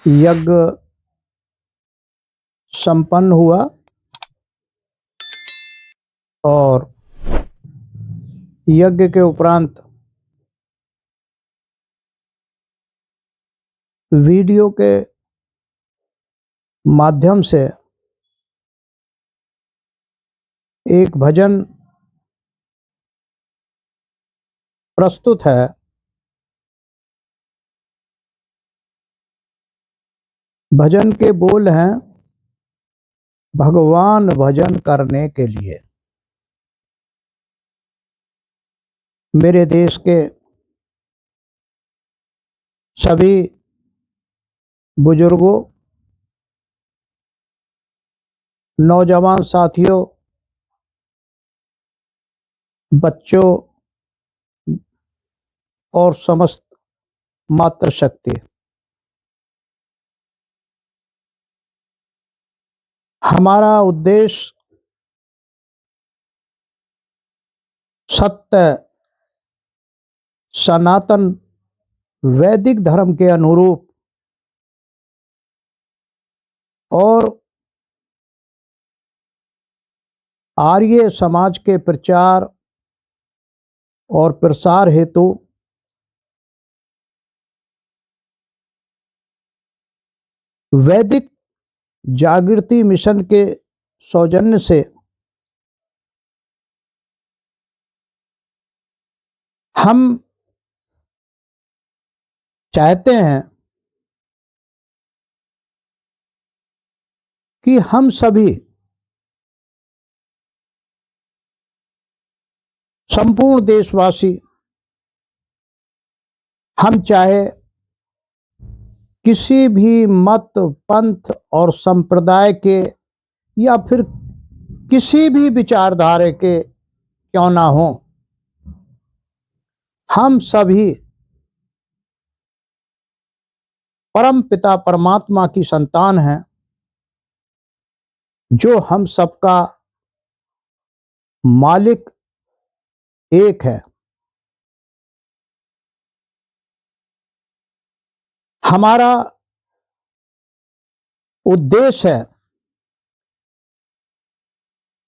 यज्ञ संपन्न हुआ और यज्ञ के उपरांत वीडियो के माध्यम से एक भजन प्रस्तुत है। भजन के बोल हैं, भगवान भजन करने के लिए। मेरे देश के सभी बुजुर्गों, नौजवान साथियों, बच्चों और समस्त मातृशक्ति, हमारा उद्देश्य सत्य सनातन वैदिक धर्म के अनुरूप और आर्य समाज के प्रचार और प्रसार हेतु वैदिक जागृति मिशन के सौजन्य से हम चाहते हैं कि हम सभी संपूर्ण देशवासी, हम चाहे किसी भी मत, पंथ और संप्रदाय के या फिर किसी भी विचारधारा के क्यों ना हो, हम सभी परम पिता परमात्मा की संतान हैं, जो हम सबका मालिक एक है। हमारा उद्देश्य है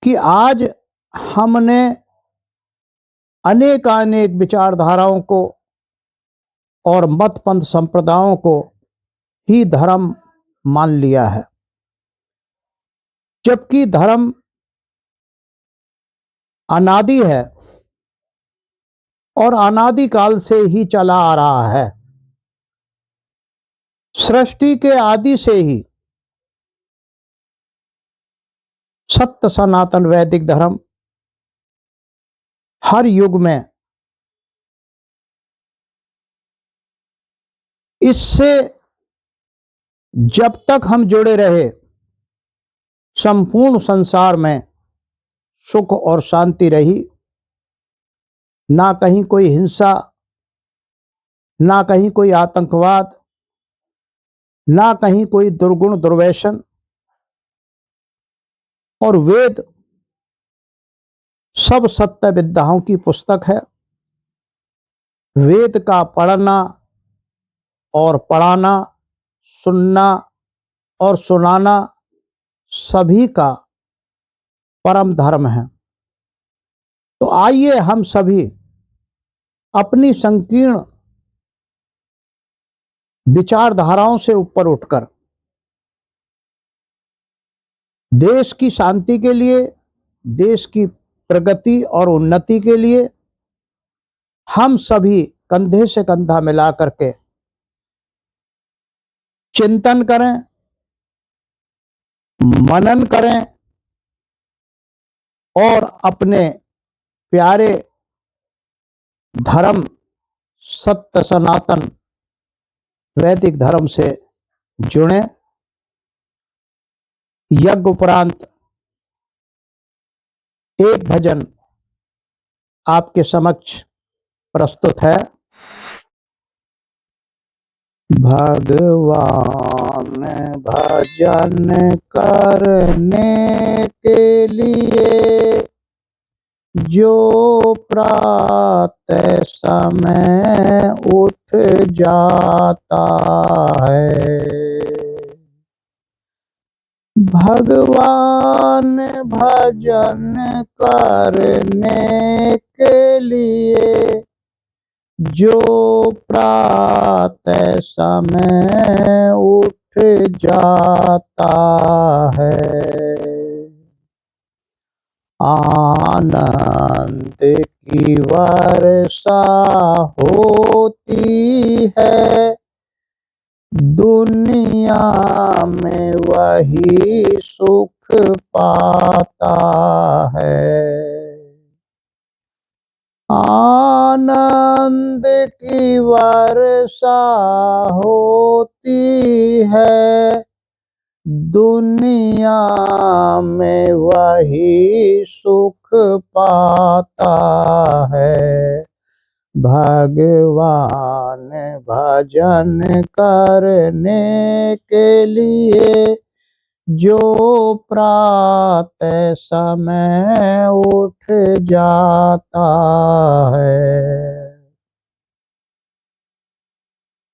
कि आज हमने अनेक विचारधाराओं को और मत पंथ संप्रदायों को ही धर्म मान लिया है, जबकि धर्म अनादि है और अनादि काल से ही चला आ रहा है। सृष्टि के आदि से ही सत्य सनातन वैदिक धर्म हर युग में इससे जब तक हम जुड़े रहे, संपूर्ण संसार में सुख और शांति रही। ना कहीं कोई हिंसा, ना कहीं कोई आतंकवाद, ना कहीं कोई दुर्गुण दुर्व्यसन। और वेद सब सत्य विद्याओं की पुस्तक है। वेद का पढ़ना और पढ़ाना, सुनना और सुनाना सभी का परम धर्म है। तो आइए हम सभी अपनी संकीर्ण विचारधाराओं से ऊपर उठकर देश की शांति के लिए, देश की प्रगति और उन्नति के लिए हम सभी कंधे से कंधा मिला करके चिंतन करें, मनन करें और अपने प्यारे धर्म सत्य सनातन वैदिक धर्म से जुड़ें। यज्ञ उपरांत एक भजन आपके समक्ष प्रस्तुत है। भगवान भजन करने के लिए जो प्रातः समय उठ जाता है, भगवान भजन करने के लिए जो प्रातः समय उठ जाता है, आनंद की वर्षा होती है। दुनिया में वही सुख पाता है। आनंद की वर्षा होती है। दुनिया में वही सुख पाता है। भगवान भजन करने के लिए जो प्रातः समय उठ जाता है।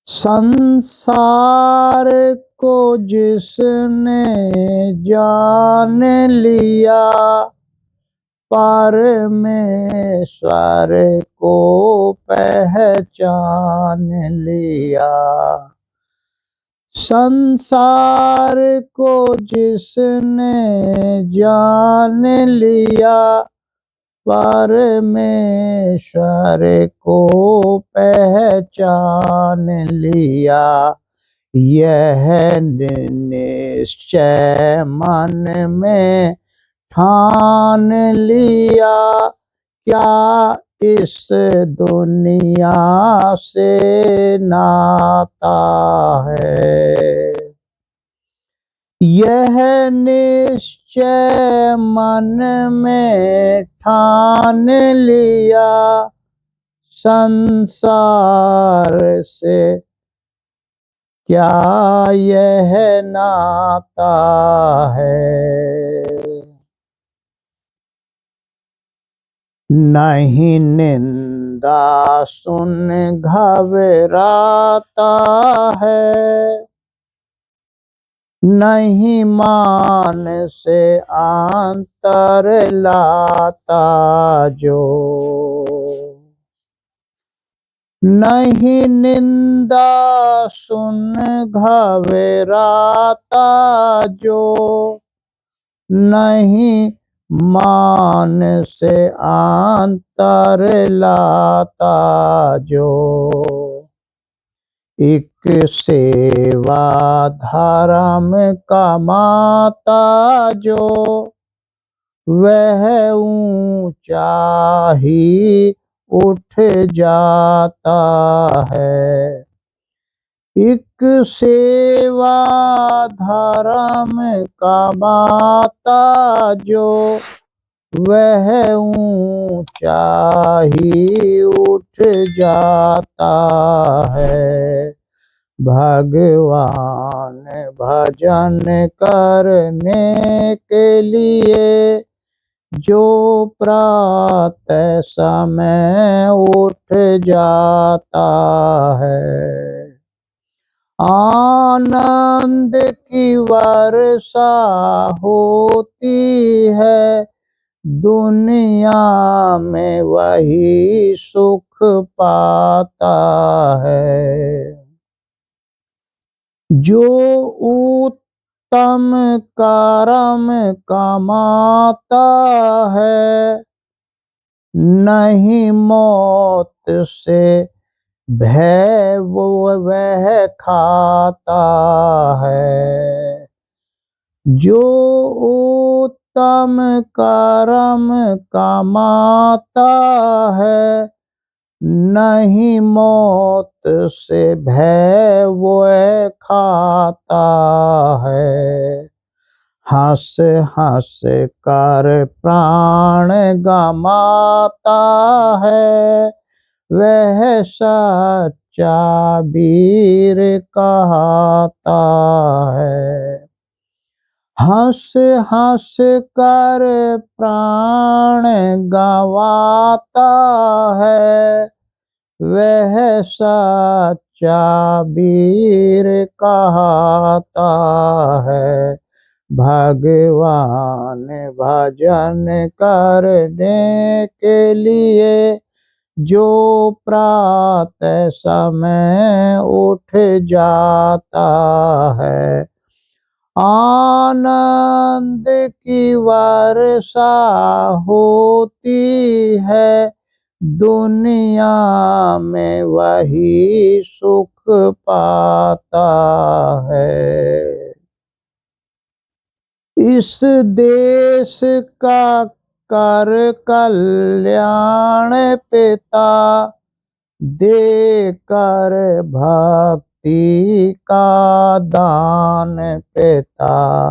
संसार को जिसने जान लिया, परमेश्वर को पहचान लिया। संसार को जिसने जान लिया, परमेश्वर को पहचान लिया। यह निश्चय मन में ठान लिया, क्या इस दुनिया से नाता है। यह निश्चय मन में ठान लिया, संसार से क्या यह नाता है। नहीं निंदा सुन घबराता है, नहीं मान से अंतर लाता जो। नहीं निंदा सुन घबराता जो, नहीं मान से अंतर लाता जो। एक सेवा धर्म कमाता जो, वह ऊंचा ही उठ जाता है। एक सेवा धर्म कमाता जो, वह ऊंचा ही उठ जाता है। भगवान भजन करने के लिए जो प्रातः समय उठ जाता है, आनंद की वर्षा होती है। दुनिया में वही सुख पाता है। जो उत्तम कर्म कमाता है, नहीं मौत से भय वो वह खाता है। जो उत्तम कर्म कमाता है, नहीं मौत से भय वो खाता है। हंस हंस कर प्राण गमाता है, वह सच्चा वीर कहता है। हंस हंस कर प्राण गवाता है, वह सच्चा वीर कहता है। भगवान भजन करने के लिए जो प्रातः समय उठ जाता है, आनंद की वर्षा होती है, दुनिया में वही सुख पाता है। इस देश का कर कल्याण पिता, देकर भक्ति का दान पिता।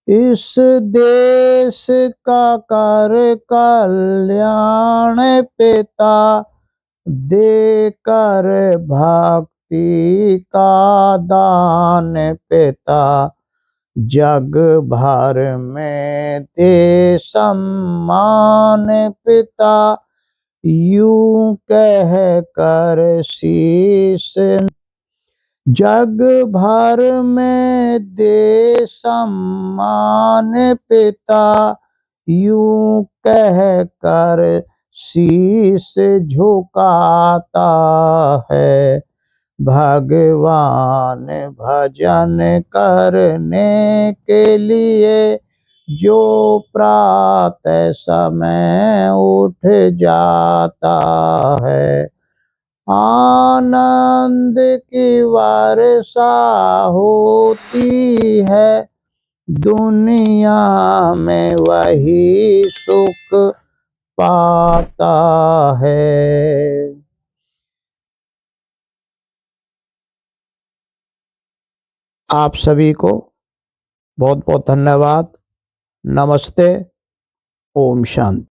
इस देश का कर कल्याण पिता, देकर भक्ति का दान पिता। जग भर में दे सम्मान पिता, यूं कह कर शीश। जग भर में दे सम्मान पिता, यूं कह कर शीश झुकाता है। भगवान भजन करने के लिए जो प्रातः समय उठ जाता है, आनंद की वर्षा होती है, दुनिया में वही सुख पाता है। आप सभी को बहुत बहुत धन्यवाद। नमस्ते। ओम शांति।